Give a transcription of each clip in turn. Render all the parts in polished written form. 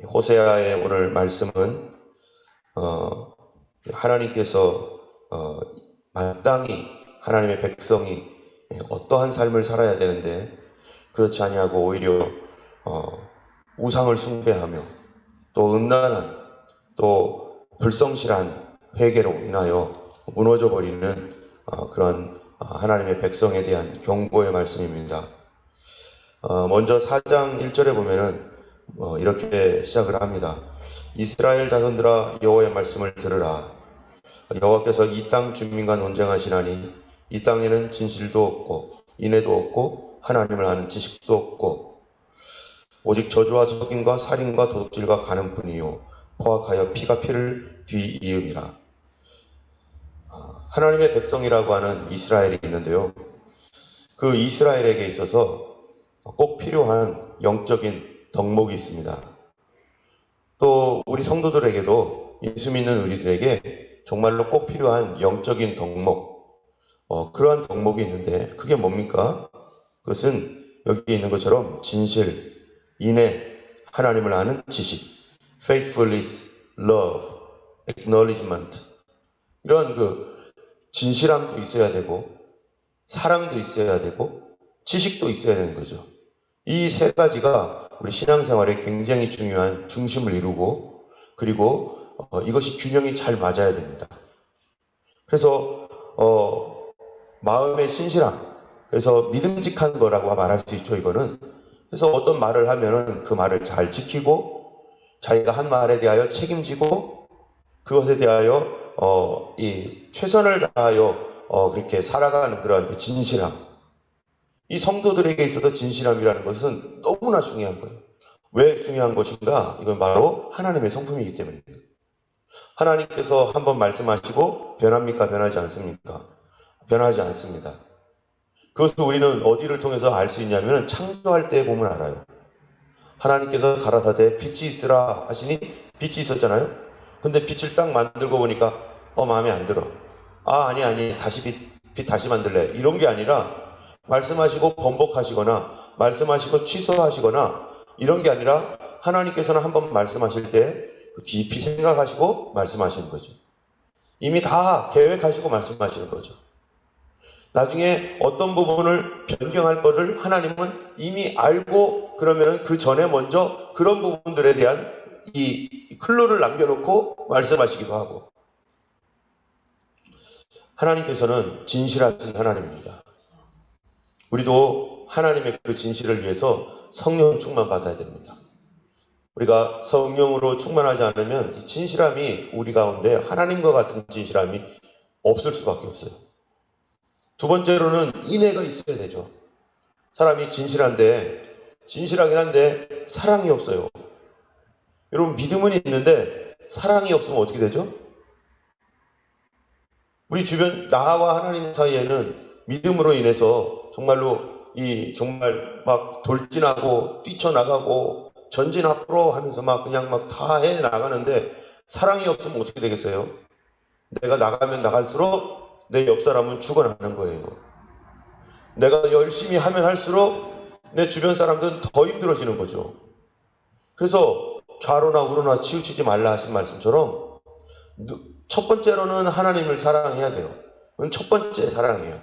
호세아의 오늘 말씀은 하나님께서 마땅히 하나님의 백성이 어떠한 삶을 살아야 되는데 그렇지 아니하고 오히려 우상을 숭배하며 또 음란한 또 불성실한 회개로 인하여 무너져 버리는 그런 하나님의 백성에 대한 경고의 말씀입니다. 먼저 4장 1절에 보면은 이렇게 시작을 합니다. 이스라엘 자손들아 여호와의 말씀을 들으라. 여호와께서 이 땅 주민과 논쟁하시나니 이 땅에는 진실도 없고 인애도 없고 하나님을 아는 지식도 없고 오직 저주와 속임과 살인과 도둑질과 간음뿐이요 포악하여 피가 피를 뒤이음이라. 하나님의 백성이라고 하는 이스라엘이 있는데요. 그 이스라엘에게 있어서 꼭 필요한 영적인 덕목이 있습니다. 또 우리 성도들에게도 예수 믿는 우리들에게 정말로 꼭 필요한 영적인 덕목, 그러한 덕목이 있는데 그게 뭡니까? 그것은 여기 있는 것처럼 진실, 인애, 하나님을 아는 지식, faithfulness, love, acknowledgement, 이런 진실함도 있어야 되고 사랑도 있어야 되고 지식도 있어야 되는 거죠. 이 세 가지가 우리 신앙생활에 굉장히 중요한 중심을 이루고 그리고 이것이 균형이 잘 맞아야 됩니다. 그래서 마음의 신실함, 그래서 믿음직한 거라고 말할 수 있죠. 이거는 그래서 어떤 말을 하면은 그 말을 잘 지키고 자기가 한 말에 대하여 책임지고 그것에 대하여 이 최선을 다하여 그렇게 살아가는 그런 그 진실함. 이 성도들에게 있어서 진실함이라는 것은 너무나 중요한 거예요. 왜 중요한 것인가? 이건 바로 하나님의 성품이기 때문입니다. 하나님께서 한번 말씀하시고 변합니까? 변하지 않습니까? 변하지 않습니다. 그것을 우리는 어디를 통해서 알 수 있냐면 창조할 때 보면 알아요. 하나님께서 가라사대 빛이 있으라 하시니 빛이 있었잖아요. 근데 빛을 딱 만들고 보니까 마음에 안 들어. 아니 다시 빛 다시 만들래. 이런 게 아니라 말씀하시고 번복하시거나 말씀하시고 취소하시거나 이런 게 아니라 하나님께서는 한번 말씀하실 때 깊이 생각하시고 말씀하시는 거죠. 이미 다 계획하시고 말씀하시는 거죠. 나중에 어떤 부분을 변경할 거를 하나님은 이미 알고 그러면은 그 전에 먼저 그런 부분들에 대한 이 클로를 남겨놓고 말씀하시기도 하고. 하나님께서는 진실하신 하나님입니다. 우리도 하나님의 그 진실을 위해서 성령 충만 받아야 됩니다. 우리가 성령으로 충만하지 않으면 이 진실함이 우리 가운데 하나님과 같은 진실함이 없을 수밖에 없어요. 두 번째로는 인애가 있어야 되죠. 사람이 진실하긴 한데 사랑이 없어요. 여러분 믿음은 있는데 사랑이 없으면 어떻게 되죠? 우리 주변 나와 하나님 사이에는 믿음으로 인해서 정말로 정말 막 돌진하고 뛰쳐나가고 전진 앞으로 하면서 막 그냥 막 다 해 나가는데 사랑이 없으면 어떻게 되겠어요? 내가 나가면 나갈수록 내 옆 사람은 죽어나가는 거예요. 내가 열심히 하면 할수록 내 주변 사람들은 더 힘들어지는 거죠. 그래서 좌로나 우로나 치우치지 말라 하신 말씀처럼 첫 번째로는 하나님을 사랑해야 돼요. 그건 첫 번째 사랑이에요.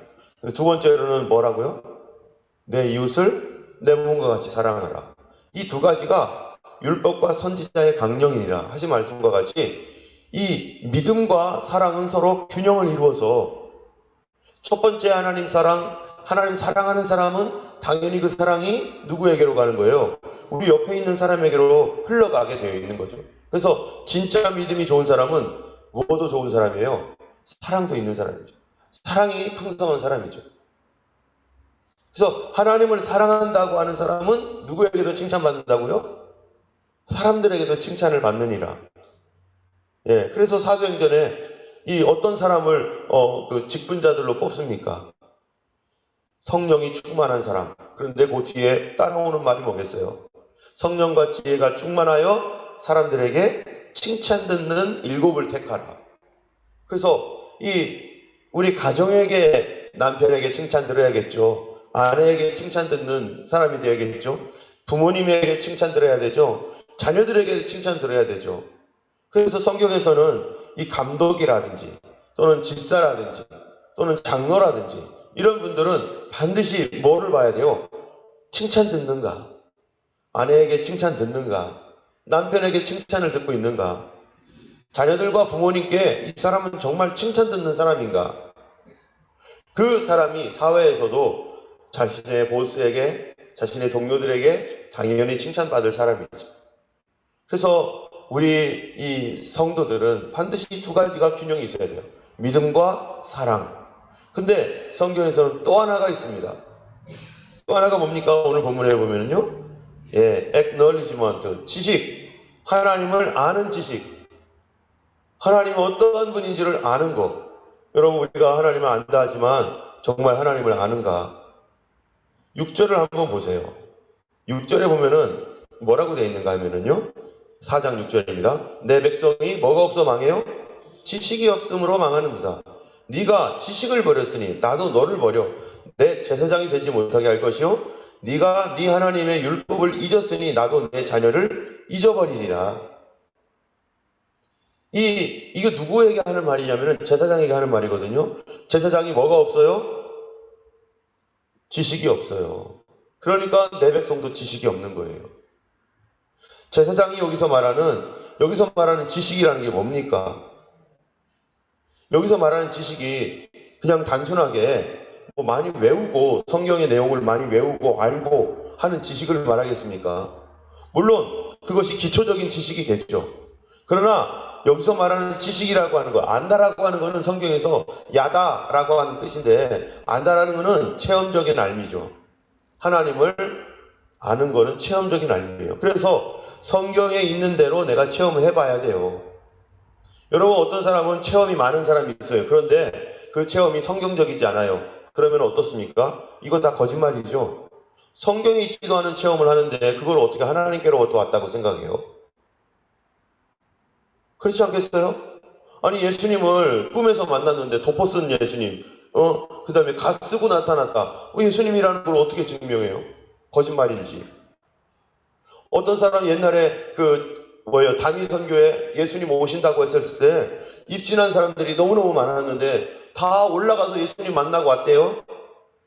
두 번째로는 뭐라고요? 내 이웃을 내 몸과 같이 사랑하라. 이 두 가지가 율법과 선지자의 강령이니라 하신 말씀과 같이 이 믿음과 사랑은 서로 균형을 이루어서 첫 번째 하나님 사랑하는 사람은 당연히 그 사랑이 누구에게로 가는 거예요? 우리 옆에 있는 사람에게로 흘러가게 되어 있는 거죠. 그래서 진짜 믿음이 좋은 사람은 무엇도 좋은 사람이에요. 사랑도 있는 사람이죠. 사랑이 풍성한 사람이죠. 그래서 하나님을 사랑한다고 하는 사람은 누구에게도 칭찬받는다고요? 사람들에게도 칭찬을 받느니라. 그래서 사도행전에 이 어떤 사람을 그 직분자들로 뽑습니까? 성령이 충만한 사람. 그런데 그 뒤에 따라오는 말이 뭐겠어요? 성령과 지혜가 충만하여 사람들에게 칭찬 듣는 일곱을 택하라. 그래서 우리 가정에게 남편에게 칭찬 들어야겠죠. 아내에게 칭찬 듣는 사람이 되어야겠죠. 부모님에게 칭찬 들어야 되죠. 자녀들에게 칭찬 들어야 되죠. 그래서 성경에서는 이 감독이라든지 또는 집사라든지 또는 장로라든지 이런 분들은 반드시 뭐를 봐야 돼요? 칭찬 듣는가? 아내에게 칭찬 듣는가? 남편에게 칭찬을 듣고 있는가? 자녀들과 부모님께 이 사람은 정말 칭찬 듣는 사람인가? 그 사람이 사회에서도 자신의 보스에게, 자신의 동료들에게 당연히 칭찬받을 사람이죠. 그래서 우리 이 성도들은 반드시 두 가지가 균형이 있어야 돼요. 믿음과 사랑. 근데 성경에서는 또 하나가 있습니다. 또 하나가 뭡니까? 오늘 본문에 보면은요. acknowledgement, 지식. 하나님을 아는 지식. 하나님이 어떠한 분인지를 아는 것. 여러분, 우리가 하나님을 안다 하지만 정말 하나님을 아는가? 6절을 한번 보세요. 6절에 보면은 뭐라고 되어 있는가 하면은요. 4장 6절입니다. 내 백성이 뭐가 없어 망해요? 지식이 없음으로 망하는도다. 네가 지식을 버렸으니 나도 너를 버려 내 제사장이 되지 못하게 할 것이요 네가 네 하나님의 율법을 잊었으니 나도 내 자녀를 잊어버리리라. 이거 누구에게 하는 말이냐면은 제사장에게 하는 말이거든요. 제사장이 뭐가 없어요? 지식이 없어요. 그러니까 내 백성도 지식이 없는 거예요. 제사장이 여기서 말하는 지식이라는 게 뭡니까? 여기서 말하는 지식이 그냥 단순하게 뭐 많이 외우고 성경의 내용을 많이 외우고 알고 하는 지식을 말하겠습니까? 물론 그것이 기초적인 지식이겠죠. 그러나 여기서 말하는 지식이라고 하는 거, 안다라고 하는 거는 성경에서 야다라고 하는 뜻인데, 안다라는 거는 체험적인 알미죠. 하나님을 아는 거는 체험적인 알미예요. 그래서 성경에 있는 대로 내가 체험을 해봐야 돼요. 여러분, 어떤 사람은 체험이 많은 사람이 있어요. 그런데 그 체험이 성경적이지 않아요. 그러면 어떻습니까? 이거 다 거짓말이죠. 성경에 있지도 않은 체험을 하는데 그걸 어떻게 하나님께로부터 왔다고 생각해요? 그렇지 않겠어요? 아니, 예수님을 꿈에서 만났는데 덮어 쓴 예수님, 그 다음에 가 쓰고 나타났다. 예수님이라는 걸 어떻게 증명해요? 거짓말인지. 어떤 사람 옛날에 다미 선교에 예수님 오신다고 했을 때 입진한 사람들이 너무너무 많았는데 다 올라가서 예수님 만나고 왔대요.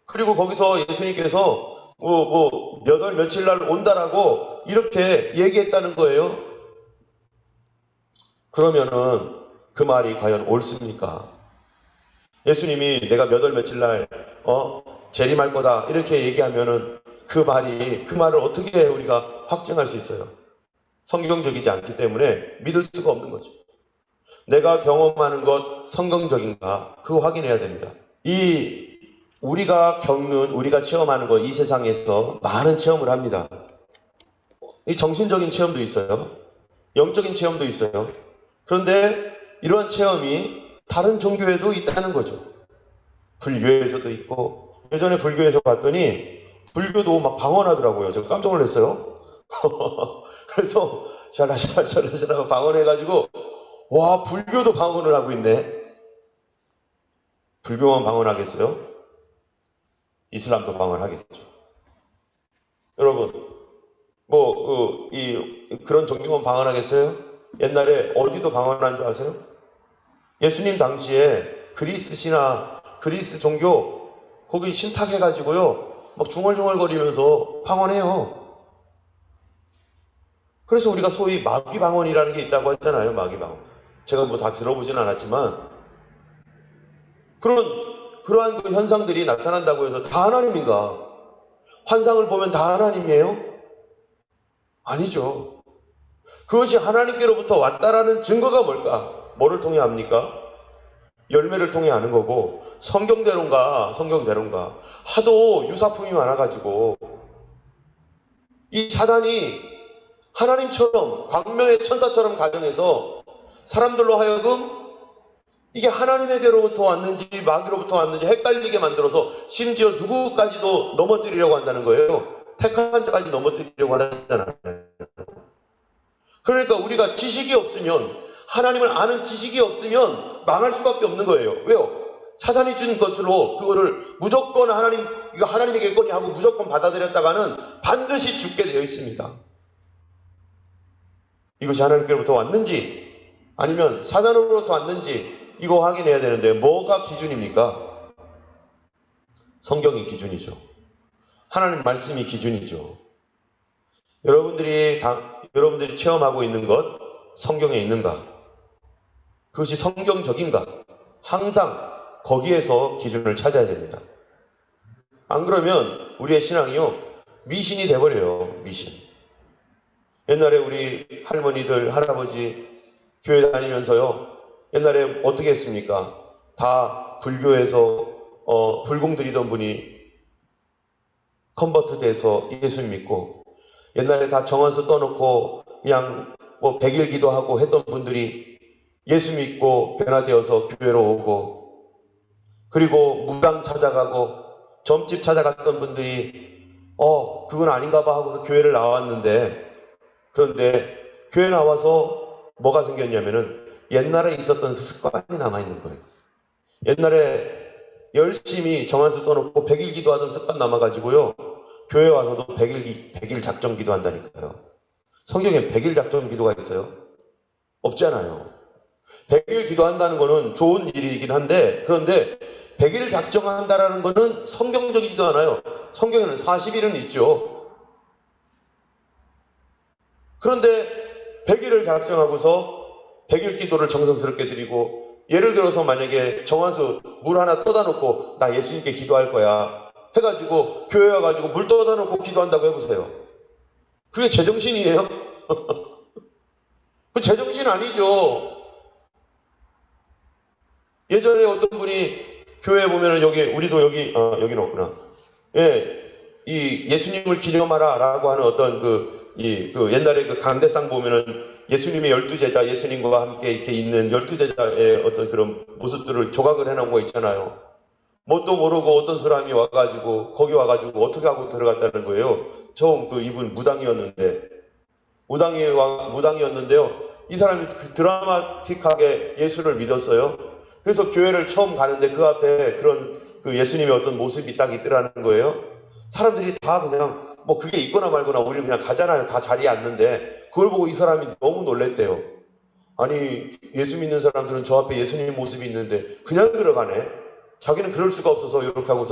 그리고 거기서 예수님께서 몇 월 며칠 날 온다라고 이렇게 얘기했다는 거예요. 그러면은 그 말이 과연 옳습니까? 예수님이 내가 몇 월 며칠 날 재림할 거다 이렇게 얘기하면은 그 말을 어떻게 우리가 확증할 수 있어요? 성경적이지 않기 때문에 믿을 수가 없는 거죠. 내가 경험하는 것 성경적인가 그거 확인해야 됩니다. 우리가 체험하는 것, 이 세상에서 많은 체험을 합니다. 이 정신적인 체험도 있어요. 영적인 체험도 있어요. 그런데 이러한 체험이 다른 종교에도 있다는 거죠. 불교에서도 있고, 예전에 불교에서 봤더니 불교도 막 방언하더라고요. 제가 깜짝 놀랐어요. 그래서 샬라샬라샬라 방언해가지고 와, 불교도 방언을 하고 있네. 불교만 방언하겠어요? 이슬람도 방언하겠죠. 여러분, 그런 종교만 방언하겠어요? 옛날에 어디도 방언한 줄 아세요? 예수님 당시에 그리스 신화, 그리스 종교 거기 신탁해가지고요 막 중얼중얼거리면서 방언해요. 그래서 우리가 소위 마귀방언이라는 게 있다고 했잖아요. 마귀방언. 제가 다 들어보진 않았지만 그러한 그 현상들이 나타난다고 해서 다 하나님인가? 환상을 보면 다 하나님이에요? 아니죠. 그것이 하나님께로부터 왔다라는 증거가 뭘까? 뭐를 통해 합니까? 열매를 통해 아는 거고, 성경대로인가 하도 유사품이 많아가지고 이 사단이 하나님처럼 광명의 천사처럼 가정해서 사람들로 하여금 이게 하나님에게로부터 왔는지 마귀로부터 왔는지 헷갈리게 만들어서 심지어 누구까지도 넘어뜨리려고 한다는 거예요. 택한 자까지 넘어뜨리려고 하잖아요. 그러니까 우리가 지식이 없으면, 하나님을 아는 지식이 없으면 망할 수밖에 없는 거예요. 왜요? 사단이 준 것으로 그거를 무조건 이거 하나님에게 거니 하고 무조건 받아들였다가는 반드시 죽게 되어 있습니다. 이것이 하나님께로부터 왔는지 아니면 사단으로부터 왔는지 이거 확인해야 되는데 뭐가 기준입니까? 성경이 기준이죠. 하나님 말씀이 기준이죠. 여러분들이 체험하고 있는 것 성경에 있는가? 그것이 성경적인가? 항상 거기에서 기준을 찾아야 됩니다. 안 그러면 우리의 신앙이요 미신이 돼버려요. 미신. 옛날에 우리 할머니들 할아버지 교회 다니면서요 옛날에 어떻게 했습니까? 다 불교에서 불공 들이던 분이 컨버트 돼서 예수 믿고, 옛날에 다 정원서 떠놓고 그냥 뭐 100일 기도하고 했던 분들이 예수 믿고 변화되어서 교회로 오고, 그리고 무당 찾아가고 점집 찾아갔던 분들이 그건 아닌가 봐 하고서 교회를 나왔는데, 그런데 교회 나와서 뭐가 생겼냐면은 옛날에 있었던 그 습관이 남아있는 거예요. 옛날에 열심히 정한수 떠놓고 100일 기도하던 습관 남아가지고요 교회 와서도 100일 작정 기도한다니까요. 성경에 100일 작정 기도가 있어요? 없잖아요. 100일 기도한다는 거는 좋은 일이긴 한데, 그런데 100일 작정한다라는 거는 성경적이지도 않아요. 성경에는 40일은 있죠. 그런데 100일을 작정하고서 100일 기도를 정성스럽게 드리고, 예를 들어서 만약에 정한수 물 하나 떠다 놓고 나 예수님께 기도할 거야 해가지고 교회 와가지고 물 떠다 놓고 기도한다고 해보세요. 그게 제정신이에요? 그 제정신 아니죠. 예전에 어떤 분이 교회에 보면은 우리도 여기는 없구나. 이 예수님을 기념하라 라고 하는 어떤 그 옛날에 그 강대상 보면은 예수님의 12제자, 예수님과 함께 이렇게 있는 12제자의 어떤 그런 모습들을 조각을 해놓은 거 있잖아요. 뭣도 모르고 어떤 사람이 와가지고, 거기 와가지고 어떻게 하고 들어갔다는 거예요. 처음 이분 무당이었는데요. 이 사람이 드라마틱하게 예수를 믿었어요. 그래서 교회를 처음 가는데 그 앞에 그런 예수님의 어떤 모습이 딱 있더라는 거예요. 사람들이 다 그냥 그게 있거나 말거나 우리 그냥 가잖아요. 다 자리에 앉는데 그걸 보고 이 사람이 너무 놀랬대요. 아니 예수 믿는 사람들은 저 앞에 예수님 모습이 있는데 그냥 들어가네. 자기는 그럴 수가 없어서 이렇게 하고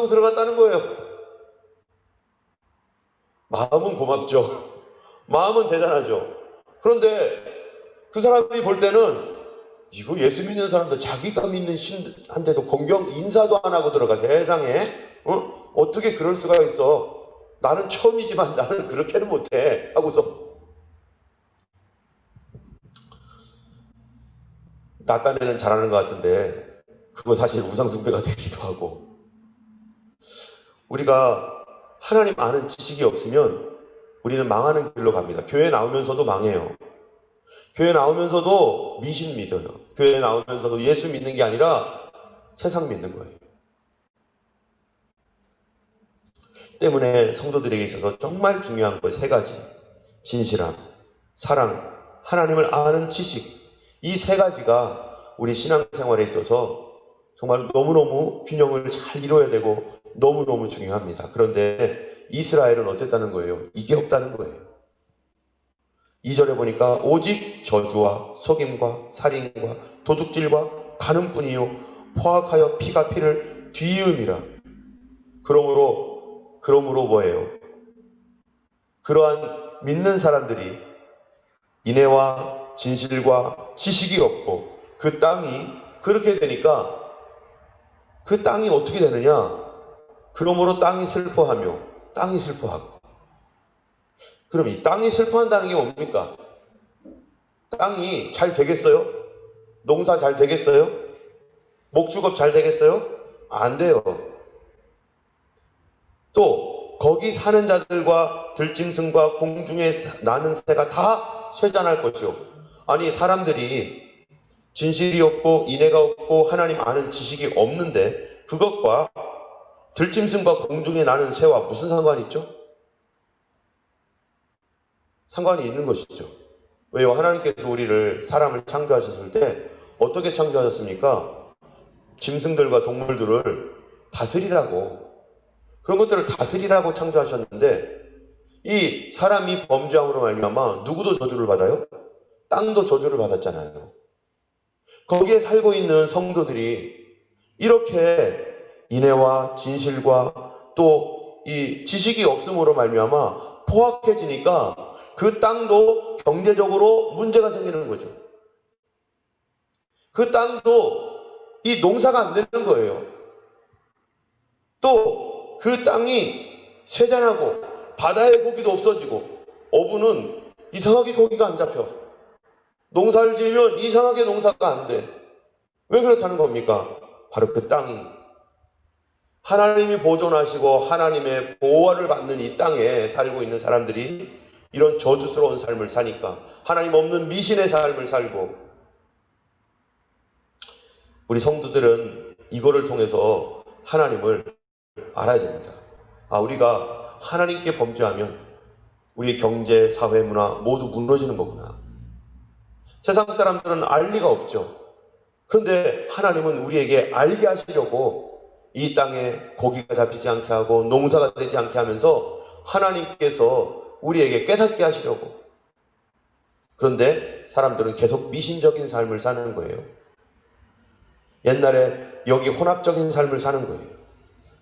들어갔다는 거예요. 마음은 고맙죠. 마음은 대단하죠. 그런데 그 사람이 볼 때는 이거 예수 믿는 사람도 자기가 믿는 신한테도 인사도 안 하고 들어가. 세상에 어떻게 그럴 수가 있어. 나는 처음이지만 나는 그렇게는 못해 하고서 나 딴에는 잘하는 것 같은데 그거 사실 우상숭배가 되기도 하고, 우리가 하나님 아는 지식이 없으면 우리는 망하는 길로 갑니다. 교회 나오면서도 망해요. 교회 나오면서도 미신 믿어요. 교회 나오면서도 예수 믿는 게 아니라 세상 믿는 거예요. 때문에 성도들에게 있어서 정말 중요한 것 3가지. 진실함, 사랑, 하나님을 아는 지식. 이 3가지가 우리 신앙생활에 있어서 정말 너무너무 균형을 잘 이루어야 되고 너무너무 중요합니다. 그런데 이스라엘은 어땠다는 거예요? 이게 없다는 거예요. 2절에 보니까 오직 저주와 속임과 살인과 도둑질과 간음뿐이요 포악하여 피가 피를 뒤이음이라. 그러므로 뭐예요? 그러한 믿는 사람들이 인애와 진실과 지식이 없고 그 땅이 그렇게 되니까 그 땅이 어떻게 되느냐? 그러므로 땅이 슬퍼하고. 그럼 이 땅이 슬퍼한다는 게 뭡니까? 땅이 잘 되겠어요? 농사 잘 되겠어요? 목축업 잘 되겠어요? 안 돼요. 또 거기 사는 자들과 들짐승과 공중에 나는 새가 다 쇠잔할 것이요. 아니 사람들이 진실이 없고 인애가 없고 하나님 아는 지식이 없는데 그것과 들짐승과 공중에 나는 새와 무슨 상관이 있죠? 상관이 있는 것이죠. 왜요? 하나님께서 우리를 사람을 창조하셨을 때 어떻게 창조하셨습니까? 짐승들과 동물들을 다스리라고, 그런 것들을 다스리라고 창조하셨는데 이 사람이 범죄함으로 말미암아 누구도 저주를 받아요? 땅도 저주를 받았잖아요. 거기에 살고 있는 성도들이 이렇게 인애와 진실과 또 이 지식이 없음으로 말미암아 포악해지니까 그 땅도 경제적으로 문제가 생기는 거죠. 그 땅도 이 농사가 안 되는 거예요. 또 그 땅이 쇠잔하고 바다의 고기도 없어지고 어부는 이상하게 고기가 안 잡혀. 농사를 지으면 이상하게 농사가 안 돼. 왜 그렇다는 겁니까? 바로 그 땅이 하나님이 보존하시고 하나님의 보호를 받는 이 땅에 살고 있는 사람들이 이런 저주스러운 삶을 사니까 하나님 없는 미신의 삶을 살고, 우리 성도들은 이거를 통해서 하나님을 알아야 됩니다. 우리가 하나님께 범죄하면 우리 경제, 사회, 문화 모두 무너지는 거구나. 세상 사람들은 알 리가 없죠. 그런데 하나님은 우리에게 알게 하시려고 이 땅에 고기가 잡히지 않게 하고 농사가 되지 않게 하면서 하나님께서 우리에게 깨닫게 하시려고. 그런데 사람들은 계속 미신적인 삶을 사는 거예요. 옛날에 여기 혼합적인 삶을 사는 거예요.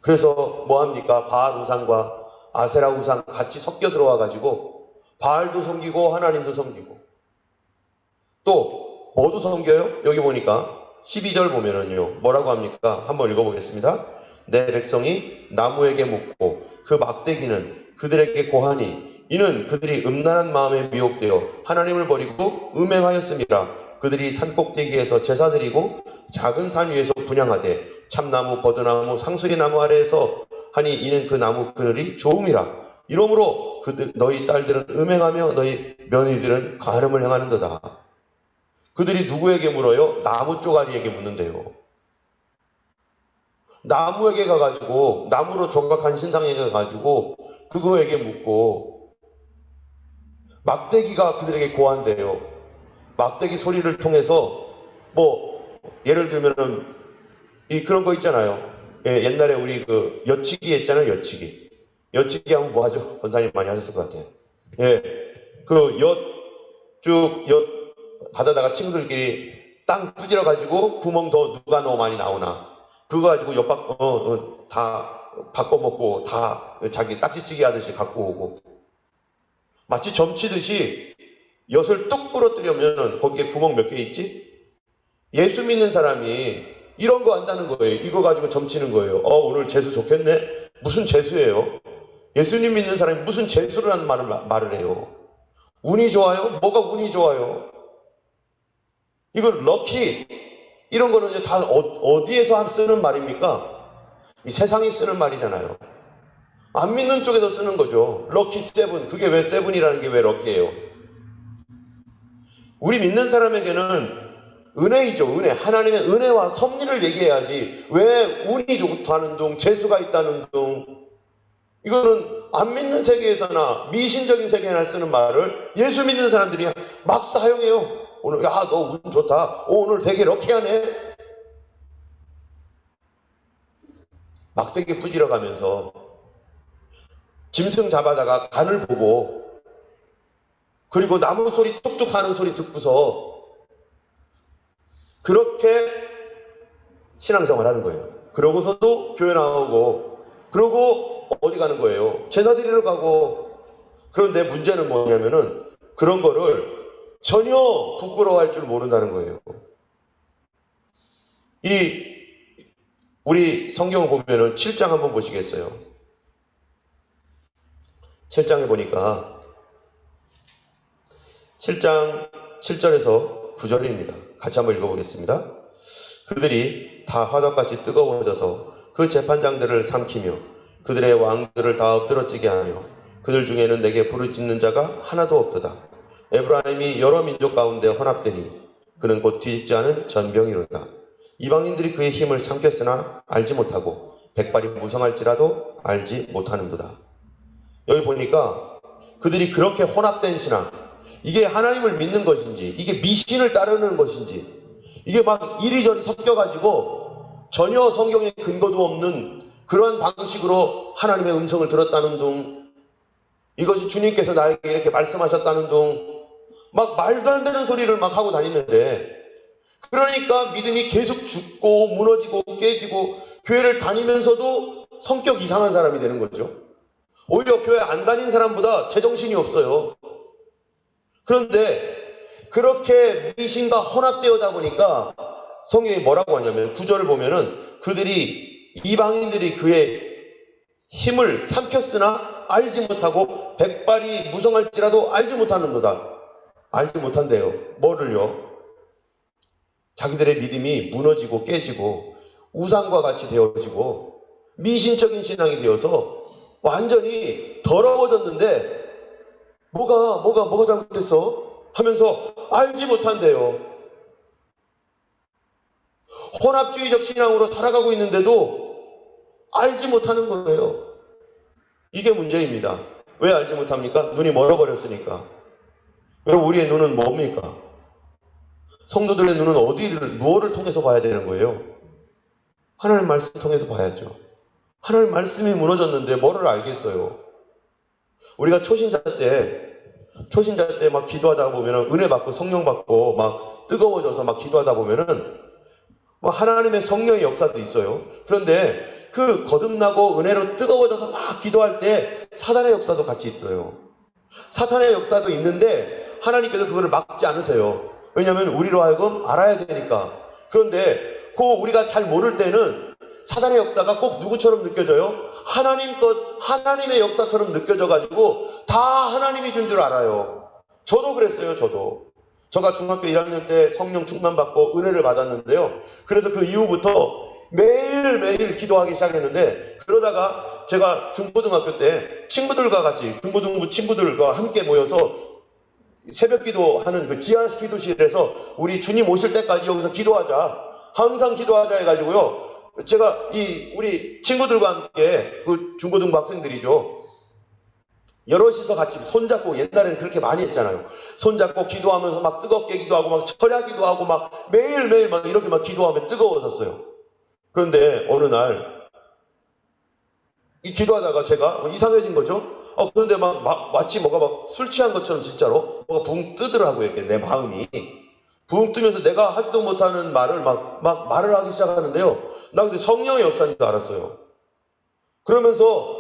그래서 뭐합니까? 바알 우상과 아세라 우상 같이 섞여 들어와 가지고 바알도 섬기고 하나님도 섬기고, 또 뭐도 섬겨요? 여기 보니까 12절 보면은요, 뭐라고 합니까? 한번 읽어보겠습니다. 내 백성이 나무에게 묻고 그 막대기는 그들에게 고하니 이는 그들이 음란한 마음에 미혹되어 하나님을 버리고 음행하였음이라. 그들이 산꼭대기에서 제사 드리고 작은 산 위에서 분향하되 참나무, 버드나무, 상수리나무 아래에서 하니 이는 그 나무 그늘이 좋음이라. 이러므로 너희 딸들은 음행하며 너희 며느리들은 간음을 행하는도다. 그들이 누구에게 물어요? 나무 쪼가리에게 묻는데요. 나무에게 가가지고, 나무로 조각한 신상에게 가가지고 그거에게 묻고, 막대기가 그들에게 고한대요. 막대기 소리를 통해서 예를 들면은 그런 거 있잖아요. 옛날에 우리 그 여치기 했잖아요. 여치기 하면 뭐 하죠? 권사님 많이 하셨을 것 같아요. 그 엿 받아다가 친구들끼리 땅 부지러 가지고 구멍 더 누가 더 많이 나오나 그거 가지고 다 바꿔 먹고 다 자기 딱지치기 하듯이 갖고 오고, 마치 점치듯이 엿을 뚝 부러뜨려면 거기에 구멍 몇 개 있지? 예수 믿는 사람이 이런 거 안다는 거예요. 이거 가지고 점치는 거예요. 오늘 재수 좋겠네? 무슨 재수예요? 예수님 믿는 사람이 무슨 재수를 하는 말을 해요? 운이 좋아요? 뭐가 운이 좋아요? 이거 럭키, 이런 거는 이제 다 어디에서 쓰는 말입니까? 이 세상이 쓰는 말이잖아요. 안 믿는 쪽에서 쓰는 거죠. 럭키 세븐. 그게 왜 세븐이라는 게 왜 럭키예요? 우리 믿는 사람에게는 은혜이죠. 은혜. 하나님의 은혜와 섭리를 얘기해야지 왜 운이 좋다는 둥, 재수가 있다는 둥, 이거는 안 믿는 세계에서나 미신적인 세계에나 쓰는 말을 예수 믿는 사람들이 막 사용해요. 오늘 너 운 좋다. 오늘 되게 럭키하네. 막대기 부지러 가면서 짐승 잡아다가 간을 보고, 그리고 나무 소리 뚝뚝 하는 소리 듣고서 그렇게 신앙생활 하는 거예요. 그러고서도 교회 나오고, 그러고 어디 가는 거예요? 제사 드리러 가고. 그런데 문제는 뭐냐면은 그런 거를 전혀 부끄러워할 줄 모른다는 거예요. 우리 성경을 보면은 7장 한번 보시겠어요? 7장에 보니까 7장 7절에서 9절입니다. 같이 한번 읽어보겠습니다. 그들이 다 화덕같이 뜨거워져서 그 재판장들을 삼키며 그들의 왕들을 다 엎드러지게 하며 그들 중에는 내게 부르짖는 자가 하나도 없도다. 에브라임이 여러 민족 가운데 혼합되니 그는 곧 뒤집지 않은 전병이로다. 이방인들이 그의 힘을 삼켰으나 알지 못하고 백발이 무성할지라도 알지 못하는도다. 여기 보니까 그들이 그렇게 혼합된 신앙, 이게 하나님을 믿는 것인지 이게 미신을 따르는 것인지, 이게 막 이리저리 섞여가지고 전혀 성경에 근거도 없는 그런 방식으로 하나님의 음성을 들었다는 둥, 이것이 주님께서 나에게 이렇게 말씀하셨다는 둥 막 말도 안 되는 소리를 막 하고 다니는데, 그러니까 믿음이 계속 죽고 무너지고 깨지고 교회를 다니면서도 성격 이상한 사람이 되는 거죠. 오히려 교회 안 다닌 사람보다 제정신이 없어요. 그런데 그렇게 미신과 혼합되어다 보니까 성경이 뭐라고 하냐면 9절을 보면은 그들이 이방인들이 그의 힘을 삼켰으나 알지 못하고 백발이 무성할지라도 알지 못하는도다. 알지 못한대요. 뭐를요? 자기들의 믿음이 무너지고 깨지고 우상과 같이 되어지고 미신적인 신앙이 되어서 완전히 더러워졌는데 뭐가 잘못됐어? 하면서 알지 못한대요. 혼합주의적 신앙으로 살아가고 있는데도 알지 못하는 거예요. 이게 문제입니다. 왜 알지 못합니까? 눈이 멀어버렸으니까. 여러분, 우리의 눈은 뭡니까? 성도들의 눈은 무엇을 통해서 봐야 되는 거예요? 하나님 말씀 통해서 봐야죠. 하나님 말씀이 무너졌는데 뭐를 알겠어요? 우리가 초신자 때 막 기도하다 보면은 은혜 받고 성령 받고 막 뜨거워져서 막 기도하다 보면은 막 하나님의 성령의 역사도 있어요. 그런데 그 거듭나고 은혜로 뜨거워져서 막 기도할 때 사단의 역사도 같이 있어요. 사탄의 역사도 있는데 하나님께서 그거를 막지 않으세요. 왜냐하면 우리로 하여금 알아야 되니까. 그런데 그 우리가 잘 모를 때는 사단의 역사가 꼭 누구처럼 느껴져요? 하나님의 역사처럼 느껴져가지고 다 하나님이 준 줄 알아요. 저도 그랬어요. 제가 중학교 1학년 때 성령 충만 받고 은혜를 받았는데요. 그래서 그 이후부터 매일매일 기도하기 시작했는데, 그러다가 제가 중고등학교 때 친구들과 같이 중고등부 친구들과 함께 모여서 새벽 기도하는 그 지하 기도실에서 우리 주님 오실 때까지 여기서 기도하자, 항상 기도하자 해가지고요. 제가 우리 친구들과 함께 그 중고등부 학생들이죠. 여럿이서 같이 손잡고, 옛날에는 그렇게 많이 했잖아요. 손잡고 기도하면서 막 뜨겁게 기도하고 막 철야 기도하고 막 매일매일 막 이렇게 막 기도하면 뜨거워졌어요. 그런데 어느 날 이 기도하다가 제가 이상해진 거죠. 그런데 마치 뭐가 막 술 취한 것처럼 진짜로 뭐가 붕 뜨더라고요. 이렇게 내 마음이 붕 뜨면서 내가 하지도 못하는 말을 막 말을 하기 시작하는데요. 나 근데 성령의 역사인 줄 알았어요. 그러면서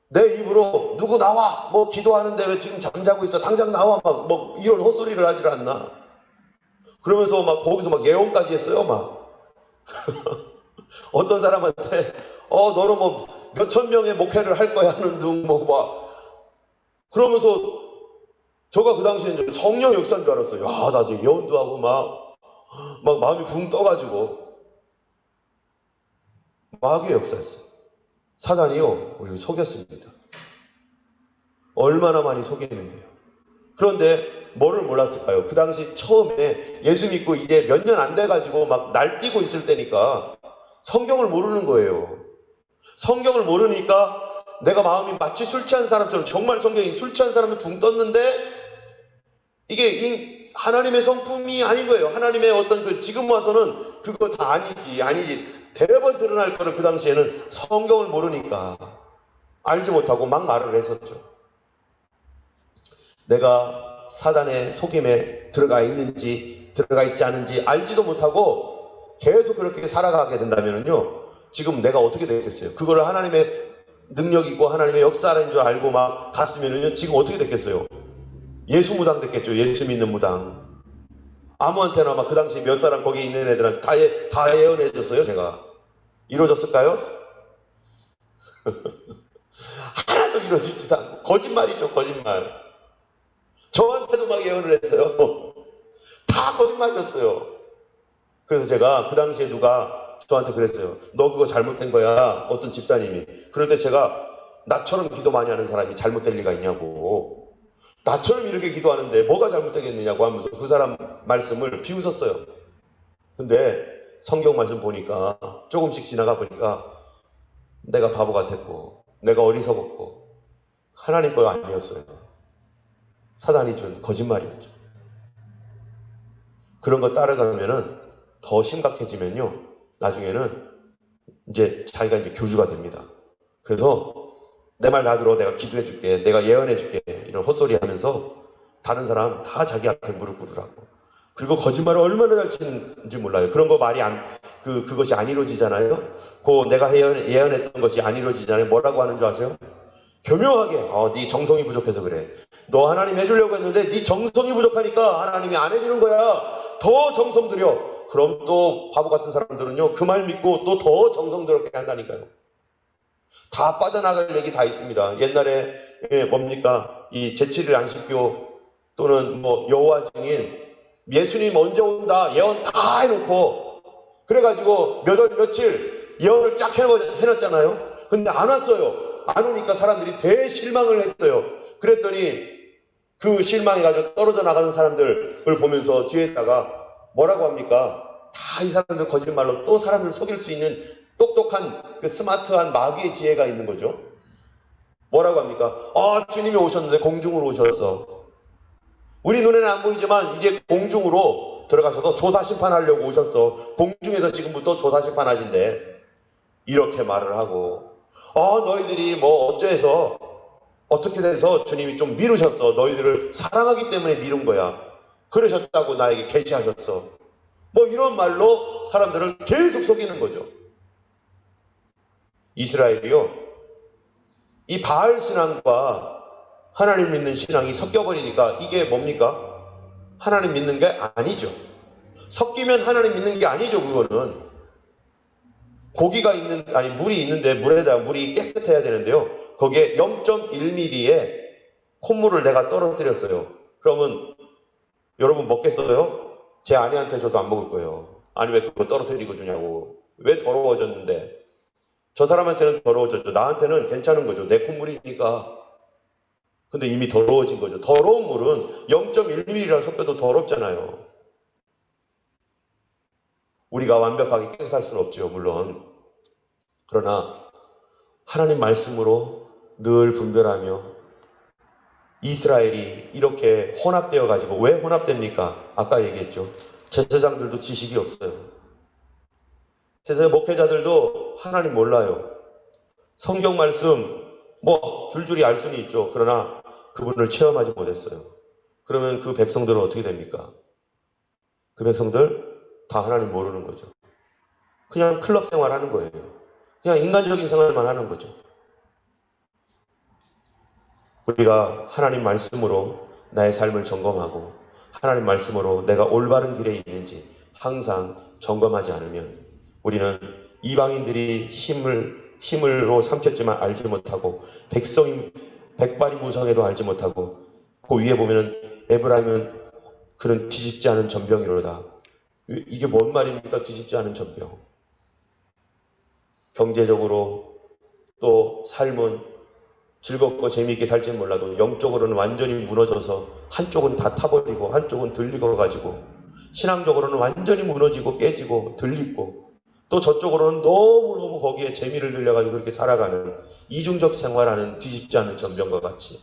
내 입으로 누구 나와, 뭐 기도하는데 왜 지금 잠자고 있어, 당장 나와, 막 뭐 이런 헛소리를 하질 않나. 그러면서 막 거기서 막 예언까지 했어요. 막 어떤 사람한테 너는 뭐 몇천 명의 목회를 할 거야 하는 둥 뭐 막 그러면서 저가 그 당시에 성령 역사인 줄 알았어요. 나 이제 예언도 하고 막 마음이 붕 떠가지고. 마귀의 역사였어요. 사단이요, 우리를 속였습니다. 얼마나 많이 속였는데요. 그런데 뭐를 몰랐을까요? 그 당시 처음에 예수 믿고 이제 몇 년 안 돼가지고 막 날뛰고 있을 때니까 성경을 모르는 거예요. 성경을 모르니까 내가 마음이 마치 술 취한 사람처럼, 정말 성경이 술 취한 사람이 붕 떴는데 이게 하나님의 성품이 아닌 거예요. 하나님의 어떤 지금 와서는 그거 다 아니지. 대번 드러날 거를 그 당시에는 성경을 모르니까 알지 못하고 막 말을 했었죠. 내가 사단의 속임에 들어가 있는지 들어가 있지 않은지 알지도 못하고 계속 그렇게 살아가게 된다면요, 지금 내가 어떻게 되겠어요? 그거를 하나님의 능력이고 하나님의 역사라는 줄 알고 막 갔으면요, 지금 어떻게 됐겠어요? 예수 무당 됐겠죠. 예수 믿는 무당. 아무한테나 막 그 당시 몇 사람 거기 있는 애들한테 다 예언해 줬어요. 제가 이루어졌을까요? 하나도 이루어지지도 않고 거짓말이죠. 거짓말. 저한테도 막 예언을 했어요. 다 거짓말이었어요. 그래서 제가 그 당시에 누가 저한테 그랬어요. 너 그거 잘못된 거야. 어떤 집사님이. 그럴 때 제가 나처럼 기도 많이 하는 사람이 잘못될 리가 있냐고. 나처럼 이렇게 기도하는데 뭐가 잘못되겠느냐고 하면서 그 사람 말씀을 비웃었어요. 근데 성경 말씀 보니까 조금씩 지나가 보니까 내가 바보 같았고 내가 어리석었고 하나님 거 아니었어요. 사단이 준 거짓말이었죠. 그런 거 따라가면은 더 심각해지면요, 나중에는 이제 자기가 이제 교주가 됩니다. 그래서 내 말 다 들어. 내가 기도해 줄게. 내가 예언해 줄게. 이런 헛소리 하면서 다른 사람 다 자기 앞에 무릎 꿇으라고. 그리고 거짓말을 얼마나 잘 치는지 몰라요. 그런 거 말이 그것이 안 이루어지잖아요. 내가 예언했던 것이 안 이루어지잖아요. 뭐라고 하는 줄 아세요? 교묘하게, 네 정성이 부족해서 그래. 너 하나님 해주려고 했는데 네 정성이 부족하니까 하나님이 안 해주는 거야. 더 정성 들여. 그럼 또 바보 같은 사람들은요, 그 말 믿고 또 더 정성 들었게 한다니까요. 다 빠져나갈 얘기 다 있습니다. 옛날에 뭡니까? 이 제7일 안식교 또는 뭐 여호와 증인, 예수님 언제 온다 예언 다 해놓고 그래가지고 몇 월 며칠 예언을 쫙 해놨잖아요. 근데 안 왔어요. 안 오니까 사람들이 대실망을 했어요. 그랬더니 그 실망해가지고 떨어져 나가는 사람들을 보면서 뒤에다가 뭐라고 합니까? 다 이 사람들 거짓말로 또 사람들을 속일 수 있는 똑똑한 그 스마트한 마귀의 지혜가 있는 거죠. 뭐라고 합니까? 주님이 오셨는데 공중으로 오셨어. 우리 눈에는 안 보이지만 이제 공중으로 들어가셔서 조사 심판하려고 오셨어. 공중에서 지금부터 조사 심판하신대. 이렇게 말을 하고, 너희들이 뭐 어째서 어떻게 돼서 주님이 좀 미루셨어. 너희들을 사랑하기 때문에 미룬 거야. 그러셨다고 나에게 계시하셨어. 뭐 이런 말로 사람들을 계속 속이는 거죠. 이스라엘이요, 이 바알 신앙과 하나님 믿는 신앙이 섞여버리니까 이게 뭡니까? 하나님 믿는 게 아니죠. 섞이면 하나님 믿는 게 아니죠. 그거는 물이 있는데 물이 깨끗해야 되는데요. 거기에 0.1mm의 콧물을 내가 떨어뜨렸어요. 그러면 여러분 먹겠어요? 제 아내한테 줘도 안 먹을 거예요. 아니 왜 그거 떨어뜨리고 주냐고. 왜 더러워졌는데. 저 사람한테는 더러워졌죠. 나한테는 괜찮은 거죠. 내 콧물이니까. 근데 이미 더러워진 거죠. 더러운 물은 0.1mm라 섞여도 더럽잖아요. 우리가 완벽하게 깨끗할 수는 없죠, 물론. 그러나 하나님 말씀으로 늘 분별하며 이스라엘이 이렇게 혼합되어 가지고, 왜 혼합됩니까? 아까 얘기했죠. 제사장들도 지식이 없어요. 제사 목회자들도 하나님 몰라요. 성경 말씀 줄줄이 알 수는 있죠. 그러나 그분을 체험하지 못했어요. 그러면 그 백성들은 어떻게 됩니까? 그 백성들 다 하나님 모르는 거죠. 그냥 클럽 생활하는 거예요. 그냥 인간적인 생활만 하는 거죠. 우리가 하나님 말씀으로 나의 삶을 점검하고 하나님 말씀으로 내가 올바른 길에 있는지 항상 점검하지 않으면 우리는 이방인들이 힘으로 삼켰지만 알지 못하고 백발이 무성해도 알지 못하고 그 위에 보면은 에브라임은 그는 뒤집지 않은 전병이로다. 이게 뭔 말입니까? 뒤집지 않은 전병. 경제적으로 또 삶은 즐겁고 재미있게 살지는 몰라도 영적으로는 완전히 무너져서 한쪽은 다 타버리고 한쪽은 들리고가지고 신앙적으로는 완전히 무너지고 깨지고 들리고 또 저쪽으로는 너무너무 거기에 재미를 들려가지고 그렇게 살아가는 이중적 생활하는 뒤집지 않은 전병과 같이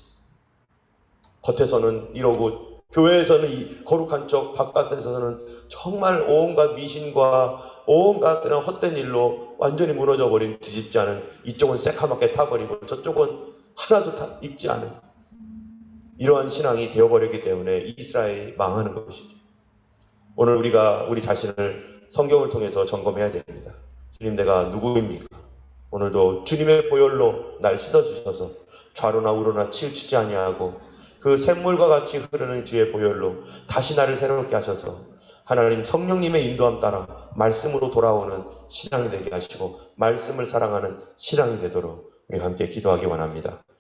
겉에서는 이러고 교회에서는 이 거룩한 척, 바깥에서는 정말 온갖 미신과 온갖 그냥 헛된 일로 완전히 무너져 버린 뒤집지 않은, 이쪽은 새카맣게 타버리고 저쪽은 하나도 익지 않은 이러한 신앙이 되어버렸기 때문에 이스라엘이 망하는 것이죠. 오늘 우리가 우리 자신을 성경을 통해서 점검해야 됩니다. 주님, 내가 누구입니까? 오늘도 주님의 보혈로 날 씻어주셔서 좌로나 우로나 치우치지 아니하고 그 샘물과 같이 흐르는 주의 보혈로 다시 나를 새롭게 하셔서 하나님 성령님의 인도함 따라 말씀으로 돌아오는 신앙이 되게 하시고 말씀을 사랑하는 신앙이 되도록 우리 함께 기도하기 원합니다.